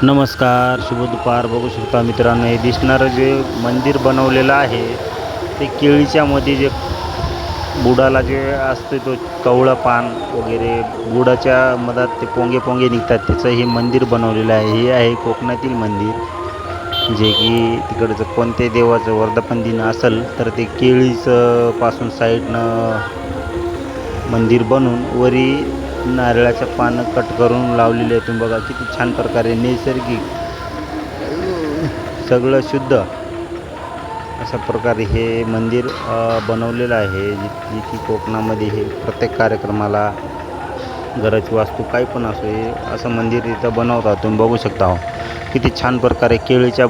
नमस्कार, शुभ दुपार. बघू शकता मित्रांनो, हे दिसणारं जे मंदिर बनवलेलं आहे, ते केळीच्या मध्ये जे बुडाला जे असते तो कवळं पान वगैरे बुडाच्या मधात ते पोंगे पोंगे निघतात, त्याचं हे मंदिर बनवलेलं आहे. हे आहे कोकणातील मंदिर, जे की तिकडचं कोणत्याही देवाचं वर्धापन दिन असेल तर ते केळीचं पासून साईडनं मंदिर बनवून वरी नारळाचं पानं कट करून लावलेले आहे. तुम्ही बघा किती छान प्रकारे नैसर्गिक सगळं शुद्ध अशा प्रकारे हे मंदिर बनवलेलं आहे. जी की कोकणामध्ये हे प्रत्येक कार्यक्रमाला घराची वास्तू काही पण असो, हे असं मंदिर इथं बनवतात. तुम्ही बघू शकता किती छान प्रकारे केळीच्या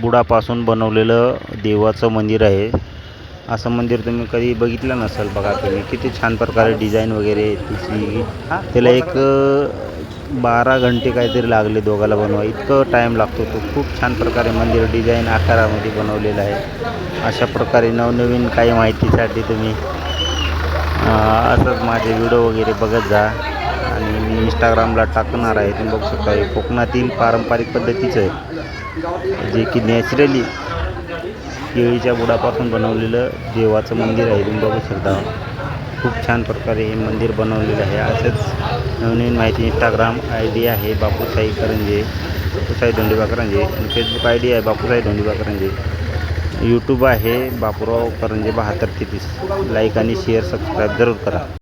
बुडापासून बनवलेलं देवाचं मंदिर आहे. असं मंदिर तुम्ही कधी बघितलं नसेल. बघा तुम्ही किती छान प्रकारे डिझाईन वगैरे तिची, त्याला एक 12 घंटे काहीतरी लागले दोघाला बनवा, इतकं टाईम लागतो. तो खूप छान प्रकारे मंदिर डिझाईन आकारामध्ये बनवलेलं आहे. अशा प्रकारे नवनवीन काही माहितीसाठी तुम्ही असंच माझे व्हिडिओ वगैरे बघत जा. आणि मी इंस्टाग्रामला टाकणार आहे. तुम्ही बघू शकता हे कोकणातील पारंपरिक पद्धतीचं आहे, जे की नॅचरली केळीच्या बुडापासून बनवलेलं देवाचं मंदिर आहे. तुम्ही बघू शकता खूप छान प्रकारे हे मंदिर बनवलेलं आहे. असंच नवनवीन माहिती इंस्टाग्राम ID आहे बापूसाई करंजे, बापूसाई धोंडीबा करंजे, आणि फेसबुक ID आहे बापूसाई धोंडीबा करंजे. यूट्यूब आहे बापूराव करंजे 7233. लाईक आणि शेअर सबस्क्राईब जरूर करा.